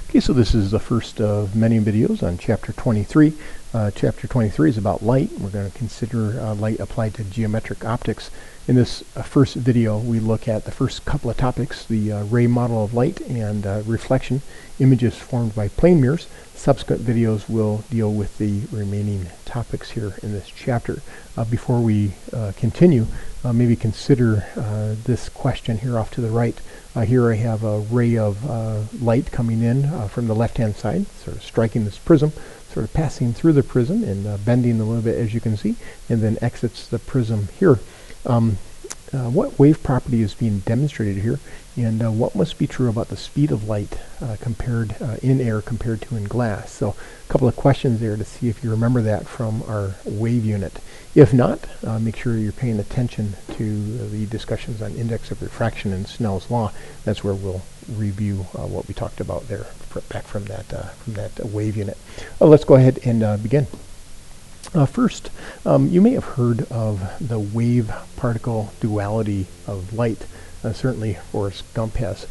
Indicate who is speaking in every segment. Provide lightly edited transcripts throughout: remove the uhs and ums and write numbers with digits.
Speaker 1: Okay, so this is the first of many videos on Chapter 23. Chapter 23 is about light. We're going to consider light applied to geometric optics. In this first video, we look at the first couple of topics, the ray model of light and reflection, images formed by plane mirrors. Subsequent videos will deal with the remaining topics here in this chapter. Before we continue, maybe consider this question here off to the right. Here I have a ray of light coming in from the left-hand side, sort of striking this prism, sort of passing through the prism and bending a little bit, as you can see, and then exits the prism here. What wave property is being demonstrated here, and what must be true about the speed of light compared in air compared to in glass? So a couple of questions there to see if you remember that from our wave unit. If not, make sure you're paying attention to the discussions on index of refraction and Snell's law. That's where we'll review what we talked about there back from that wave unit. Let's go ahead and begin. First, you may have heard of the wave-particle duality of light. Certainly Forrest Gump has.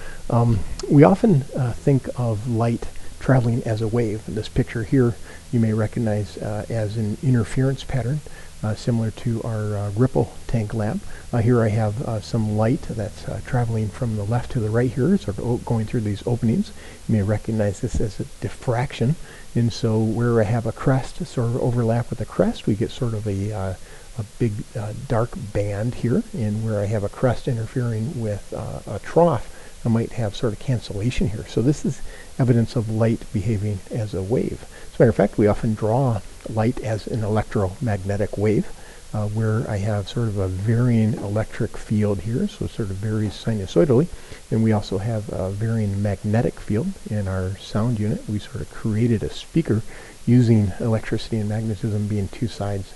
Speaker 1: We often think of light traveling as a wave. This picture here you may recognize as an interference pattern, similar to our Ripple tank lab. Here I have some light that's traveling from the left to the right here, sort of going through these openings. You may recognize this as a diffraction, and so where I have a crest sort of overlap with a crest, we get sort of a big dark band here, and where I have a crest interfering with a trough, I might have sort of cancellation here. So this is evidence of light behaving as a wave. As a matter of fact, we often draw light as an electromagnetic wave, where I have sort of a varying electric field here, so it sort of varies sinusoidally, and we also have a varying magnetic field. In our sound unit, we sort of created a speaker using electricity and magnetism being two sides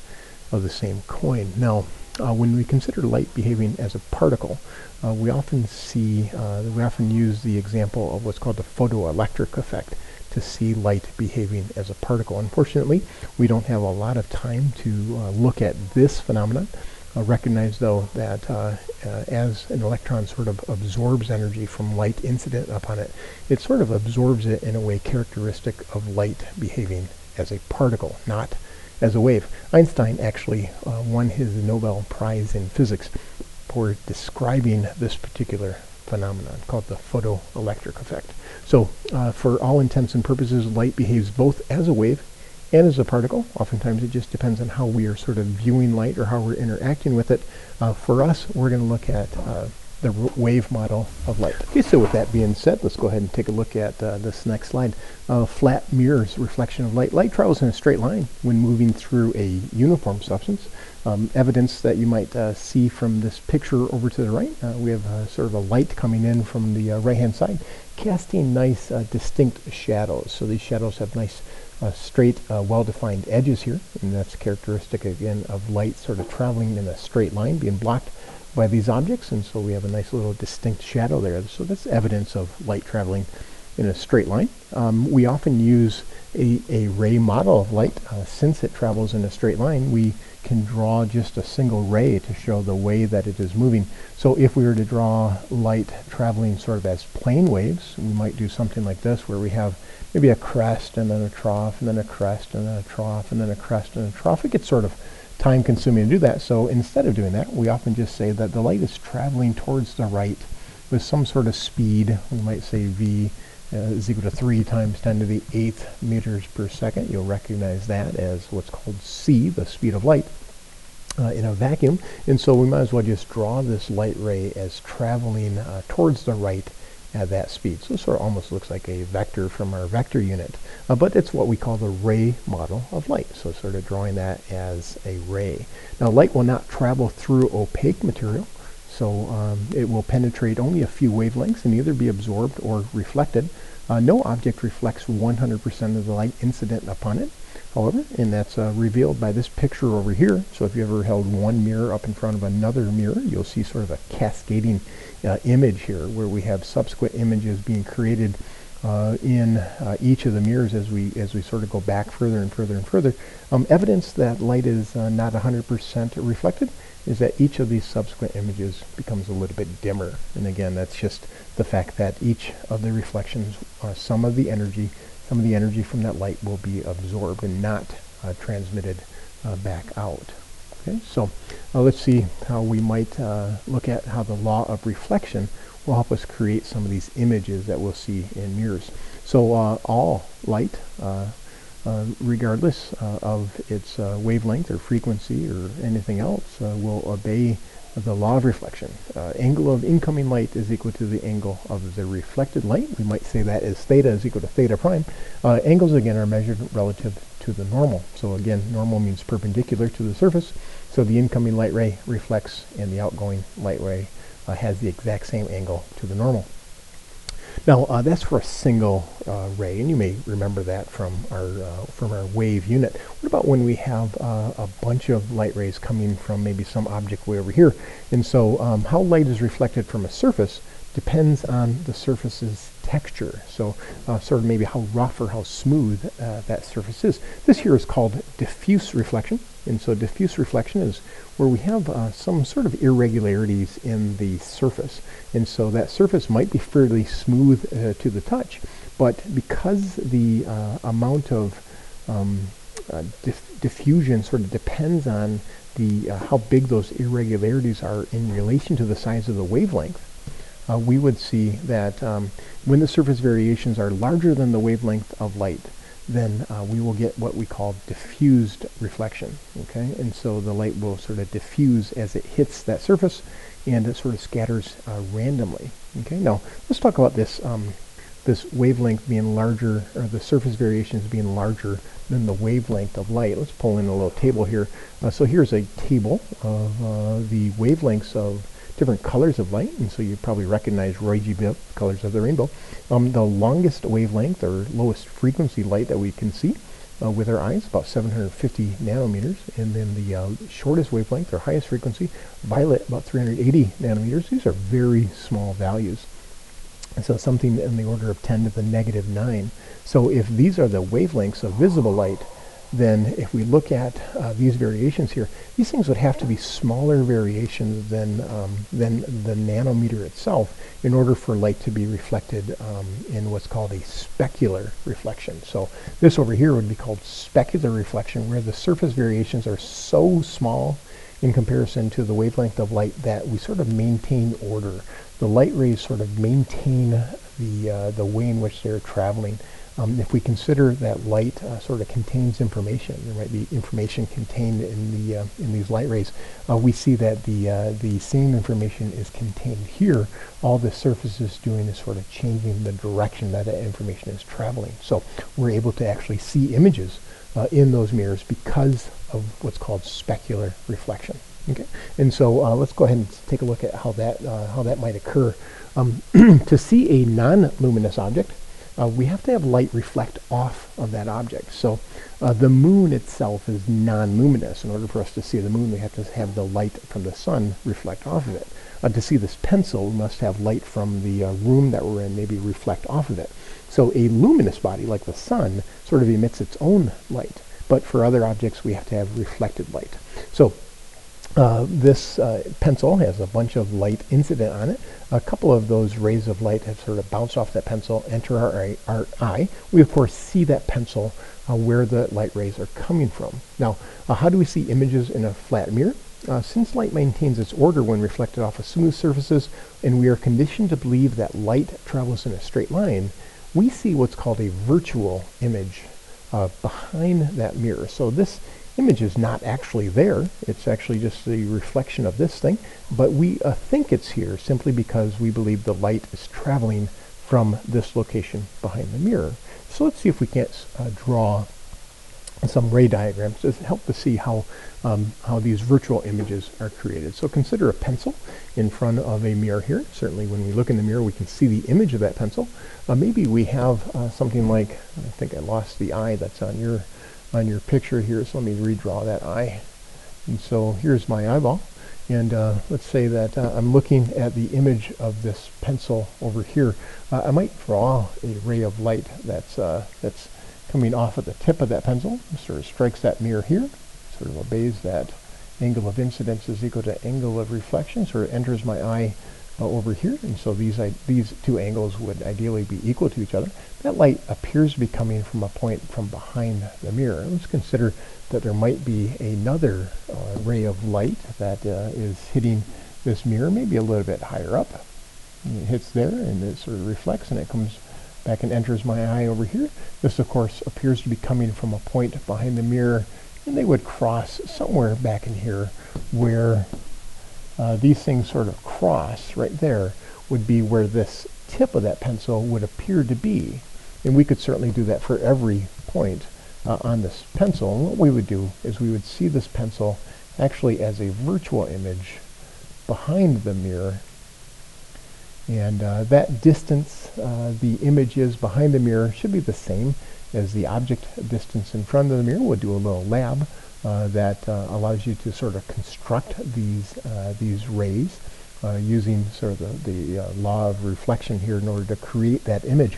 Speaker 1: of the same coin. Now, when we consider light behaving as a particle, we often use the example of what's called the photoelectric effect to see light behaving as a particle. Unfortunately, we don't have a lot of time to look at this phenomenon. Recognize, though, that as an electron sort of absorbs energy from light incident upon it, it sort of absorbs it in a way characteristic of light behaving as a particle, not as a wave. Einstein actually won his Nobel Prize in Physics for describing this particular phenomenon called the photoelectric effect. So for all intents and purposes, light behaves both as a wave and as a particle. Oftentimes it just depends on how we are sort of viewing light or how we're interacting with it. For us, we're going to look at the wave model of light. Okay, so with that being said, let's go ahead and take a look at this next slide. Flat mirrors, reflection of light. Light travels in a straight line when moving through a uniform substance. Evidence that you might see from this picture over to the right. We have sort of a light coming in from the right-hand side, casting nice distinct shadows. So these shadows have nice straight, well-defined edges here, and that's characteristic again of light sort of traveling in a straight line, being blocked by these objects, and so we have a nice little distinct shadow there. So that's evidence of light traveling in a straight line. We often use a ray model of light. Since it travels in a straight line, we can draw just a single ray to show the way that it is moving. So if we were to draw light traveling sort of as plane waves, we might do something like this, where we have maybe a crest and then a trough and then a crest and then a trough and then a crest and a trough. It gets sort of time consuming to do that. So instead of doing that, we often just say that the light is traveling towards the right with some sort of speed. We might say v is equal to 3 times 10 to the 8th meters per second. You'll recognize that as what's called c, the speed of light in a vacuum. And so we might as well just draw this light ray as traveling towards the right at that speed. So it sort of almost looks like a vector from our vector unit, but it's what we call the ray model of light. So sort of drawing that as a ray. Now, light will not travel through opaque material, so it will penetrate only a few wavelengths and either be absorbed or reflected. No object reflects 100% of the light incident upon it, however, and that's revealed by this picture over here. So if you ever held one mirror up in front of another mirror, you'll see sort of a cascading image here, where we have subsequent images being created in each of the mirrors as we sort of go back further and further and further. Evidence that light is not 100% reflected is that each of these subsequent images becomes a little bit dimmer. And again, that's just the fact that each of the reflections, some of the energy from that light will be absorbed and not transmitted back out. Okay, so let's see how we might look at how the law of reflection will help us create some of these images that we'll see in mirrors. So all light, regardless of its wavelength or frequency or anything else, will obey the law of reflection. Angle of incoming light is equal to the angle of the reflected light. We might say that as theta is equal to theta prime. Angles, again, are measured relative to the normal. So again, normal means perpendicular to the surface. So the incoming light ray reflects and the outgoing light ray has the exact same angle to the normal. Now that's for a single ray, and you may remember that from our wave unit. What about when we have a bunch of light rays coming from maybe some object way over here? And so how light is reflected from a surface depends on the surface's texture. So sort of maybe how rough or how smooth that surface is. This here is called diffuse reflection. And so diffuse reflection is where we have some sort of irregularities in the surface. And so that surface might be fairly smooth to the touch, but because the amount of diffusion sort of depends on the how big those irregularities are in relation to the size of the wavelength, we would see that when the surface variations are larger than the wavelength of light, then we will get what we call diffused reflection. Okay, and so the light will sort of diffuse as it hits that surface, and it sort of scatters randomly. Okay, now let's talk about this this wavelength being larger, or the surface variations being larger than the wavelength of light. Let's pull in a little table here. So here's a table of the wavelengths of different colors of light, and so you probably recognize Roy G. Biv, Colors of the Rainbow. The longest wavelength or lowest frequency light that we can see with our eyes, about 750 nanometers, and then the shortest wavelength or highest frequency, violet, about 380 nanometers. These are very small values. And so something in the order of 10 to the negative 9. So if these are the wavelengths of visible light, then if we look at these variations here, these things would have to be smaller variations than the nanometer itself in order for light to be reflected in what's called a specular reflection. So this over here would be called specular reflection, where the surface variations are so small in comparison to the wavelength of light that we sort of maintain order. The light rays sort of maintain the way in which they're traveling. If we consider that light sort of contains information, there might be information contained in these light rays. We see that the same information is contained here. All the surface is doing is sort of changing the direction that information is traveling. So we're able to actually see images in those mirrors because of what's called specular reflection. Okay, and so let's go ahead and take a look at how that might occur. To see a non-luminous object, we have to have light reflect off of that object. So the moon itself is non-luminous. In order for us to see the moon, we have to have the light from the sun reflect off of it. To see this pencil, we must have light from the room that we're in maybe reflect off of it. So a luminous body, like the sun, sort of emits its own light. But for other objects, we have to have reflected light. So this pencil has a bunch of light incident on it. A couple of those rays of light have sort of bounced off that pencil, enter our eye. We, of course, see that pencil where the light rays are coming from. Now, how do we see images in a flat mirror? Since light maintains its order when reflected off of smooth surfaces, and we are conditioned to believe that light travels in a straight line, we see what's called a virtual image behind that mirror. So this image is not actually there. It's actually just the reflection of this thing, but we think it's here simply because we believe the light is traveling from this location behind the mirror. So let's see if we can't draw some ray diagrams to help to see how these virtual images are created. So consider a pencil in front of a mirror here. Certainly when we look in the mirror, we can see the image of that pencil. Maybe we have something like, I think I lost the eye that's on your picture here, so let me redraw that eye. And so here's my eyeball, And let's say that I'm looking at the image of this pencil over here. I might draw a ray of light that's coming off at the tip of that pencil, sort of strikes that mirror here, sort of obeys that angle of incidence is equal to angle of reflection, sort of enters my eye over here, and so these two angles would ideally be equal to each other. That light appears to be coming from a point from behind the mirror. Let's consider that there might be another ray of light that is hitting this mirror, maybe a little bit higher up. And it hits there and it sort of reflects and it comes back and enters my eye over here. This, of course, appears to be coming from a point behind the mirror, and they would cross somewhere back in here where these things sort of cross. Right there would be where this tip of that pencil would appear to be. And we could certainly do that for every point on this pencil. And what we would do is we would see this pencil actually as a virtual image behind the mirror. And that distance the image is behind the mirror should be the same as the object distance in front of the mirror. We'll do a little lab that allows you to sort of construct these rays using sort of the law of reflection here in order to create that image.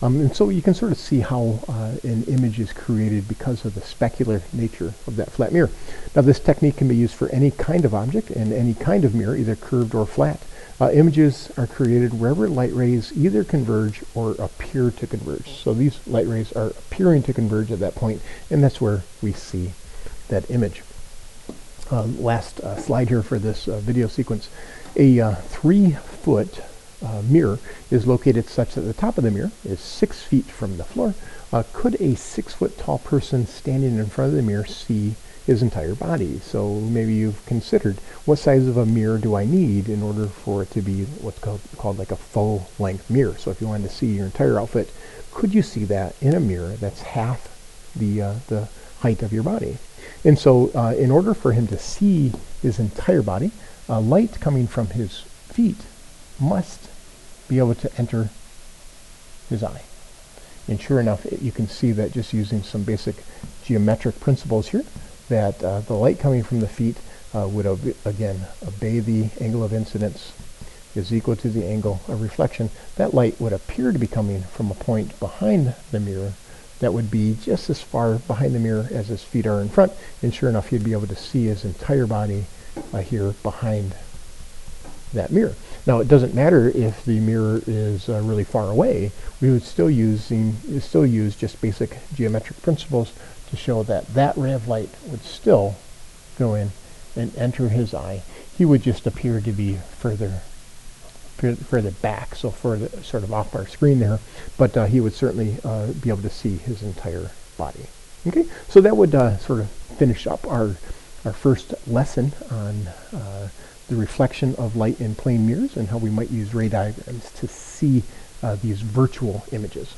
Speaker 1: And so you can sort of see how an image is created because of the specular nature of that flat mirror. Now, this technique can be used for any kind of object and any kind of mirror, either curved or flat. Images are created wherever light rays either converge or appear to converge. So these light rays are appearing to converge at that point, and that's where we see that image. Last slide here for this video sequence. A 3-foot mirror is located such that the top of the mirror is 6 feet from the floor. Could a 6-foot tall person standing in front of the mirror see his entire body? So maybe you've considered, what size of a mirror do I need in order for it to be what's called like a faux length mirror? So if you wanted to see your entire outfit, could you see that in a mirror that's half the height of your body? And so in order for him to see his entire body, light coming from his feet must be able to enter his eye. And sure enough, you can see that just using some basic geometric principles here, that the light coming from the feet would again obey the angle of incidence is equal to the angle of reflection. That light would appear to be coming from a point behind the mirror that would be just as far behind the mirror as his feet are in front, and sure enough, he'd be able to see his entire body here behind that mirror. Now, it doesn't matter if the mirror is really far away. We would still use just basic geometric principles to show that that ray of light would still go in and enter his eye. He would just appear to be further back, so further sort of off our screen there, but he would certainly be able to see his entire body. Okay, so that would sort of finish up our first lesson on the reflection of light in plane mirrors and how we might use ray diagrams to see these virtual images.